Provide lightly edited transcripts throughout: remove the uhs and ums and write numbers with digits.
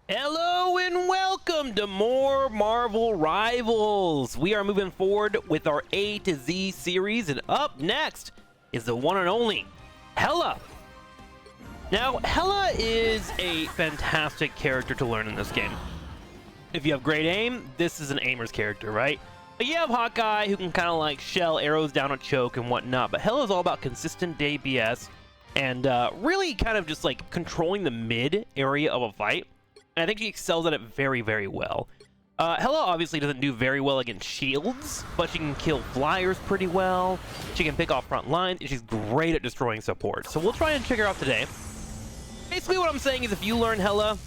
Hello and welcome to more Marvel Rivals. We are moving forward with our A to Z series, and up next is the one and only Hela. Now, Hela is a fantastic character to learn in this game. If you have great aim, this is an aimer's character, right? But you have Hawkeye who can kind of like shell arrows down a choke and whatnot, but Hela is all about consistent DPS and really kind of just like controlling the mid area of a fight. And I think she excels at it very, very well. Hela obviously doesn't do very well against shields, but she can kill flyers pretty well. She can pick off front lines, and she's great at destroying support. So we'll try and check her out today. Basically what I'm saying is if you learn Hela,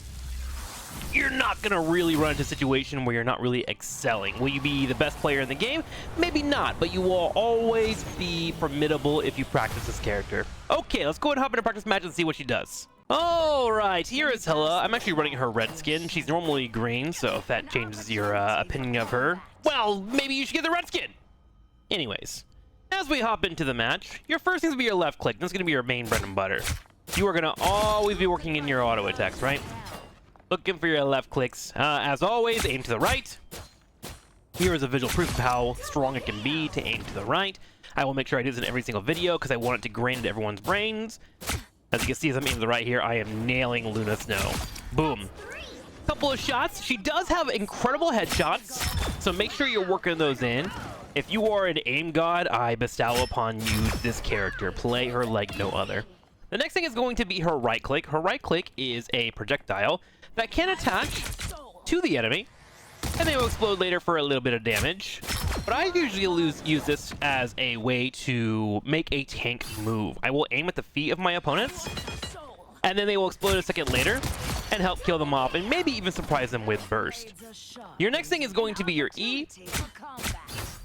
you're not going to really run into a situation where you're not really excelling. Will you be the best player in the game? Maybe not, but you will always be formidable if you practice this character. Okay, let's go and hop into a practice match and see what she does. Alright, here is Hela. I'm actually running her red skin. She's normally green, so if that changes your opinion of her, well, maybe you should get the red skin. Anyways, as we hop into the match, your first thing's going to be your left click. That's going to be your main bread and butter. You are going to always be working in your auto attacks, right? Looking for your left clicks. As always, aim to the right. Here is a visual proof of how strong it can be to aim to the right. I will make sure I do this in every single video because I want it to grain into everyone's brains. As you can see, as I'm aiming to the right here, I am nailing Luna Snow. Boom. Couple of shots. She does have incredible headshots, so make sure you're working those in. If you are an aim god, I bestow upon you this character. Play her like no other. The next thing is going to be her right click. Her right click is a projectile that can attach to the enemy, and they will explode later for a little bit of damage. But I usually use this as a way to make a tank move. I will aim at the feet of my opponents, and then they will explode a second later and help kill them off, and maybe even surprise them with burst. Your next thing is going to be your E,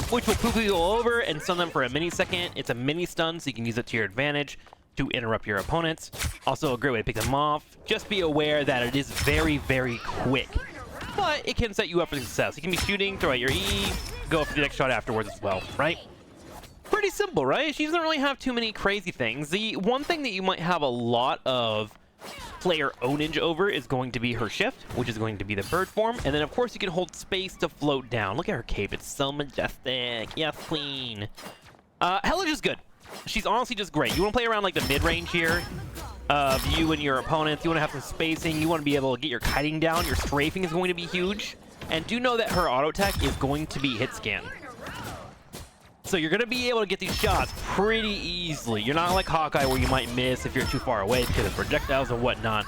which will quickly go over and stun them for a mini second. It's a mini stun, so you can use it to your advantage to interrupt your opponents. Also a great way to pick them off. Just be aware that it is very, very quick, but it can set you up for success. You can be shooting, throw out your E, go for the next shot afterwards as well, right? Pretty simple, right? She doesn't really have too many crazy things. The one thing that you might have a lot of player ownage over is going to be her shift, which is going to be the bird form. And then, of course, you can hold space to float down. Look at her cape. It's so majestic. Yes, queen. Hela's just good. She's honestly just great. You want to play around like the mid-range here of you and your opponents. You want to have some spacing. You want to be able to get your kiting down. Your strafing is going to be huge. And do know that her auto attack is going to be hit scan. So you're going to be able to get these shots pretty easily. You're not like Hawkeye where you might miss if you're too far away because of projectiles or whatnot.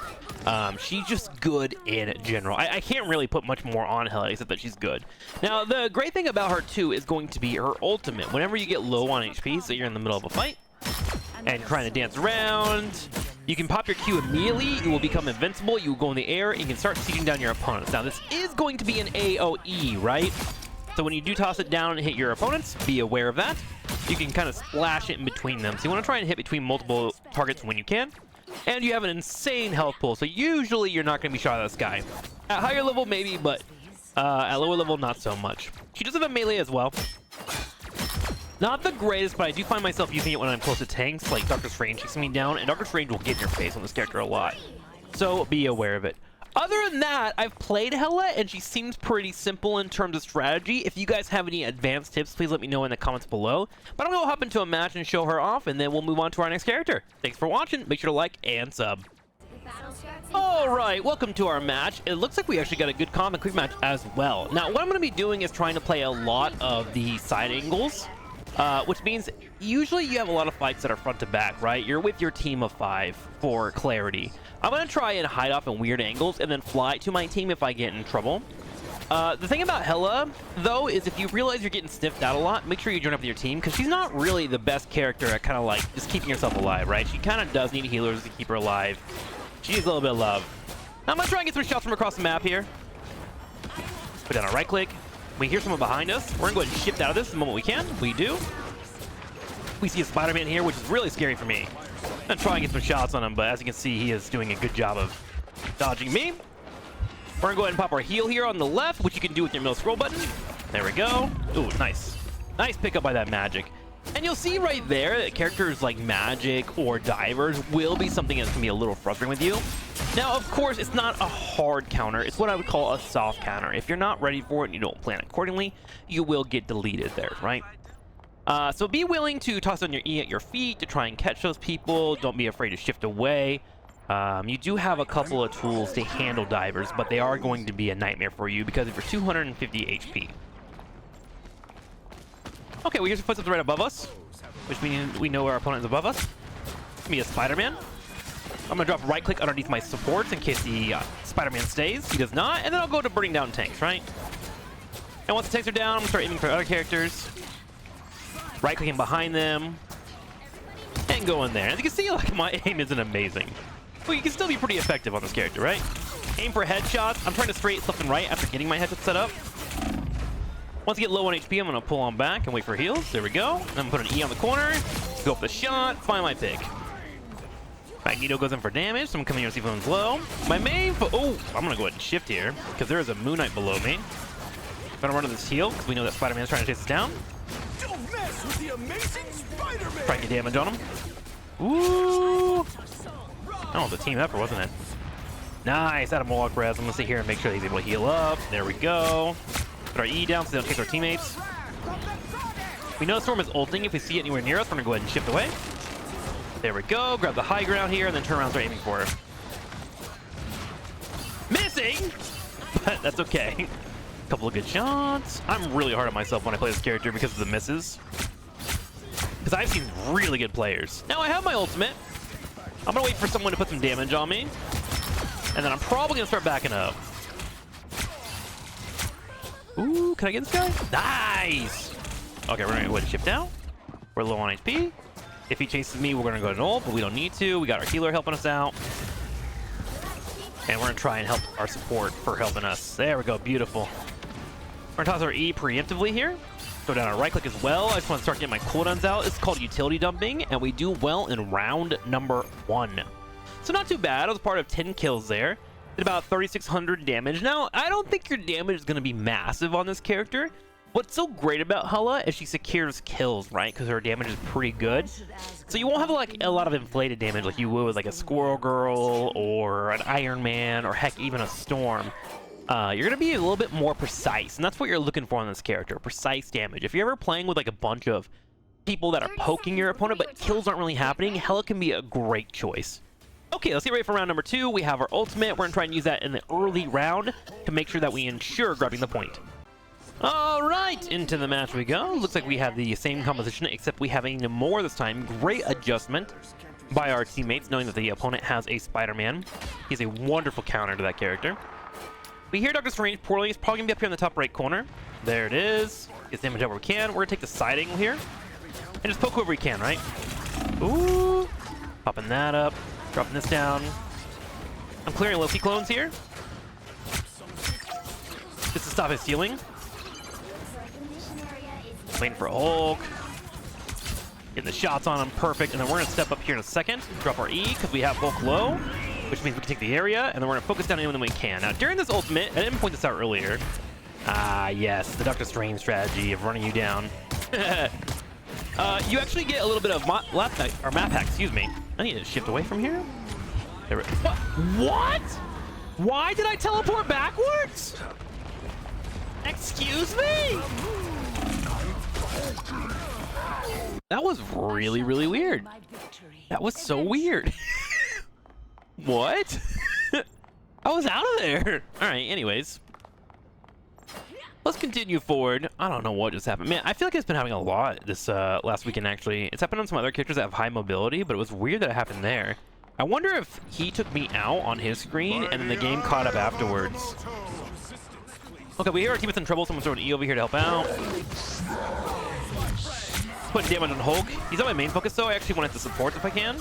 She's just good in general. I can't really put much more on Hela except that she's good. Now, the great thing about her, too, is going to be her ultimate. Whenever you get low on HP, so you're in the middle of a fight, and trying to dance around, you can pop your Q immediately. You will become invincible. You will go in the air, and you can start sieging down your opponents. Now, this is going to be an AoE, right? So when you do toss it down and hit your opponents, be aware of that. You can kind of splash it in between them. So you want to try and hit between multiple targets when you can. And you have an insane health pool, so usually you're not going to be shot out of the sky. At higher level, maybe, but at lower level, not so much. She does have a melee as well. Not the greatest, but I do find myself using it when I'm close to tanks, like Doctor Strange takes me down, and Doctor Strange will get in your face on this character a lot. So be aware of it. Other than that, I've played Hela, and she seems pretty simple in terms of strategy. If you guys have any advanced tips, please let me know in the comments below. But I'm going to hop into a match and show her off, and then we'll move on to our next character. Thanks for watching. Make sure to like and sub. Alright, welcome to our match. It looks like we actually got a good combat quick match as well. Now, what I'm going to be doing is trying to play a lot of the side angles, which means usually you have a lot of fights that are front to back, right? You're with your team of 5 for clarity. I'm going to try and hide off in weird angles and then fly to my team if I get in trouble. The thing about Hela, though, is if you realize you're getting sniffed out a lot, make sure you join up with your team, because she's not really the best character at kind of like just keeping herself alive, right? She kind of does need healers to keep her alive. She needs a little bit of love. Now I'm going to try and get some shots from across the map here. Put down a right click. We hear someone behind us. We're going to go ahead and shift out of this the moment we can. We do. We see a Spider-Man here, which is really scary for me. I'm going to try and get some shots on him, but as you can see, he is doing a good job of dodging me. We're going to go ahead and pop our heal here on the left, which you can do with your middle scroll button. There we go. Ooh, nice. Nice pickup by that magic. And you'll see right there that characters like magic or divers will be something that's going to be a little frustrating with you. Now, of course, it's not a hard counter. It's what I would call a soft counter. If you're not ready for it and you don't plan accordingly, you will get deleted there, right? So be willing to toss on your E at your feet to try and catch those people. Don't be afraid to shift away. You do have a couple of tools to handle divers, but they are going to be a nightmare for you because of your 250 HP. Okay, we hear some footsteps right above us, which means we know our opponent is above us. It's gonna be a Spider-Man. I'm gonna drop right click underneath my supports in case the Spider-Man stays. He does not, and then I'll go to burning down tanks, right? And once the tanks are down, I'm gonna start aiming for other characters. Right clicking behind them. And go in there. As you can see, like, my aim isn't amazing. Well, you can still be pretty effective on this character, right? Aim for headshots. I'm trying to straight left and right after getting my headshot set up. Once you get low on HP, I'm going to pull on back and wait for heals. There we go. And I'm going to put an E on the corner, go for the shot, find my pick. Magneto goes in for damage, so I'm coming here to see if anyone's low. My main... Oh, I'm going to go ahead and shift here, because there is a Moon Knight below me. I'm going to run to this heal, because we know that Spider-Man's trying to chase us down. Don't mess with the amazing Spider-Man! Try to get damage on him. Ooh! Oh, the team effort, wasn't it? Nice, out of Moloch Res. I'm going to sit here and make sure he's able to heal up. There we go. Put our E down so they don't chase our teammates. We know Storm is ulting. If we see it anywhere near us, we're going to go ahead and shift away. There we go. Grab the high ground here and then turn around and start aiming for her. Missing! But that's okay. Couple of good shots. I'm really hard on myself when I play this character because of the misses. Because I've seen really good players. Now I have my ultimate. I'm going to wait for someone to put some damage on me. And then I'm probably going to start backing up. Ooh, can I get this guy? Nice! Okay, we're going to go ahead and shift out. We're low on HP. If he chases me, we're going to go to ult, but we don't need to. We got our healer helping us out. And we're going to try and help our support for helping us. There we go, beautiful. We're going to toss our E preemptively here. Go down our right click as well. I just want to start getting my cooldowns out. It's called utility dumping, and we do well in round number 1. So not too bad. I was part of 10 kills there. Did about 3,600 damage. Now, I don't think your damage is going to be massive on this character. What's so great about Hela is she secures kills, right? Because her damage is pretty good. So you won't have like a lot of inflated damage like you would with like a Squirrel Girl or an Iron Man or heck, even a Storm. You're going to be a little bit more precise, and that's what you're looking for on this character, precise damage. If you're ever playing with like a bunch of people that are poking your opponent, but kills aren't really happening, Hela can be a great choice. Okay, let's get ready for round number 2. We have our ultimate. We're going to try and use that in the early round to make sure that we ensure grabbing the point. All right, into the match we go. Looks like we have the same composition, except we have even more this time. Great adjustment by our teammates, knowing that the opponent has a Spider-Man. He's a wonderful counter to that character. We hear Dr. Strange poorly. He's probably going to be up here in the top right corner. There it is. Gets damage wherever we can. We're going to take the side angle here and just poke whoever we can, right? Ooh. Popping that up. Dropping this down. I'm clearing Loki clones here. Just to stop his healing. Waiting for Hulk. Getting the shots on him. Perfect. And then we're going to step up here in a second. Drop our E because we have Hulk low, which means we can take the area. And then we're going to focus down anyone that we can. Now, during this ultimate, I didn't point this out earlier. Ah, yes. The Doctor Strange strategy of running you down. You actually get a little bit of map hack, excuse me. I need to shift away from here. There we go. What? Why did I teleport backwards? Excuse me? That was really, really weird. That was so weird. What? I was out of there. All right, anyways. Let's continue forward. I don't know what just happened. Man, I feel like it's been having a lot this last weekend, actually. It's happened on some other characters that have high mobility, but it was weird that it happened there. I wonder if he took me out on his screen and then the game caught up afterwards. Okay, we hear our teammates in trouble. Someone's throwing an E over here to help out. Putting damage on Hulk. He's on my main focus, though. I actually wanted to support if I can.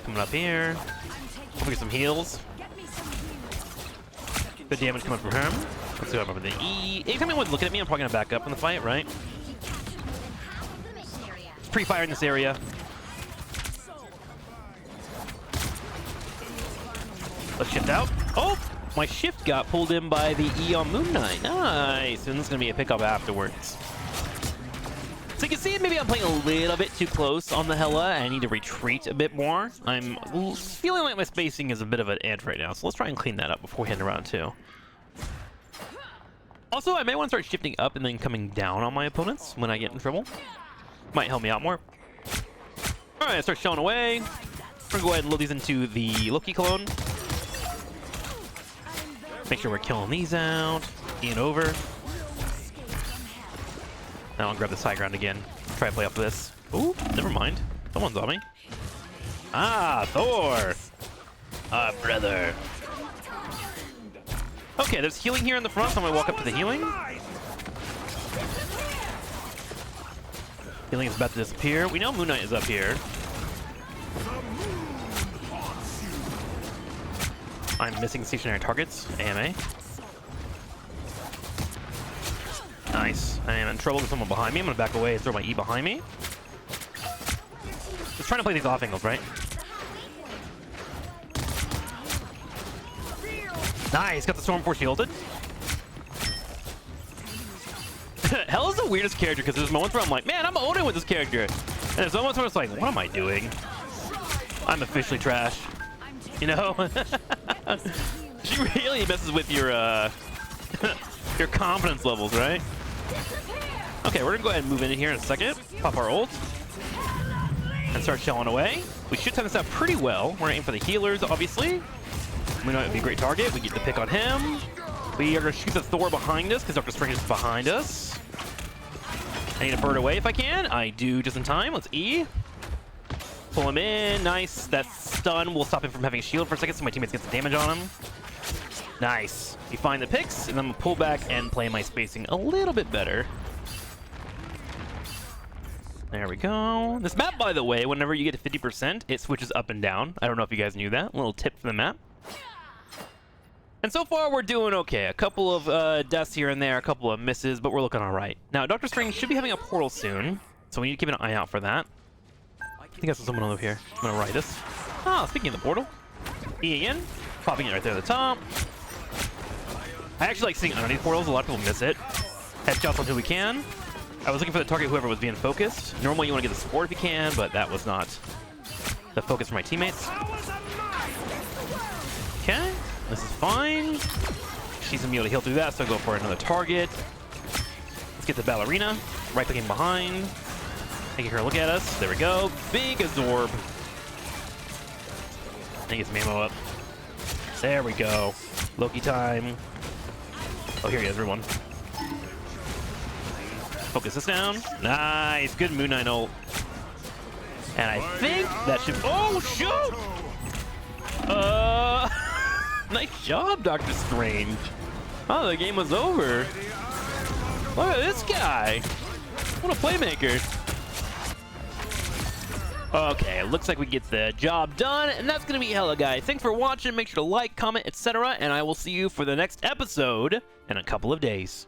Coming up here. Hopefully get some heals. Good damage coming from him. Let's see what I'm up with the E. Anytime anyone's looking at me, I'm probably going to back up in the fight, right? It's pre-fire in this area. Let's shift out. Oh! My shift got pulled in by the E on Moon Knight. Nice. And this is going to be a pickup afterwards. So you can see maybe I'm playing a little bit too close on the Hela, and I need to retreat a bit more. I'm feeling like my spacing is a bit of an ant right now, so let's try and clean that up before we head around 2. Also, I may want to start shifting up and then coming down on my opponents when I get in trouble. Might help me out more. All right, I start shelling away. We're gonna go ahead and load these into the Loki clone. Make sure we're killing these out. Ian over. Now I'll grab the side ground again. Try to play off of this. Ooh, never mind. Someone's on me. Ah, Thor! Ah, brother. Okay, there's healing here in the front, so I'm gonna walk up to the healing. Healing is about to disappear. We know Moon Knight is up here. I'm missing stationary targets. AMA. Nice. I am in trouble with someone behind me. I'm gonna back away and throw my E behind me. Just trying to play these off angles, right? Nice, got the Storm Force shielded. Hela's the weirdest character because there's moments where I'm like, man, I'm owning with this character. And there's moments where it's like, what am I doing? I'm officially trash. You know? She really messes with your your confidence levels, right? Okay, we're gonna go ahead and move in here in a second. Pop our ult. And start shelling away. We should time this out pretty well. We're aiming for the healers, obviously. We know it would be a great target. We get the pick on him. We are gonna shoot the Thor behind us because Dr. Strange is behind us. I need to bird away if I can. I do just in time. Let's E. Pull him in. Nice. That stun will stop him from having a shield for a second so my teammates get some damage on him. Nice. We find the picks, and then I'm gonna pull back and play my spacing a little bit better. There we go. This map, by the way, whenever you get to 50%, it switches up and down. I don't know if you guys knew that. A little tip for the map. And so far, we're doing okay. A couple of deaths here and there, a couple of misses, but we're looking all right. Now, Dr. Strange should be having a portal soon, so we need to keep an eye out for that. I think I saw someone over here. I'm gonna ride this. Ah, speaking of the portal. E again. Popping it right there at the top. I actually like seeing underneath portals. A lot of people miss it. Headshots on who we can. I was looking for the target whoever was being focused. Normally you want to get the support if you can, but that was not the focus for my teammates. Okay, this is fine. She's gonna be able to heal through that, so I'll go for another target. Let's get the ballerina. Right clicking behind. Making her look at us. There we go. Big absorb. I think it's Mamo up. There we go. Loki time. Oh, here he is, everyone. Focus this down. Nice. Good Moon Knight ult. And I think that should... Oh, shoot! Nice job, Dr. Strange. Oh, the game was over. Look at this guy. What a playmaker. Okay, looks like we get the job done, and that's going to be Hela, guys. Thanks for watching. Make sure to like, comment, etc., and I will see you for the next episode in a couple of days.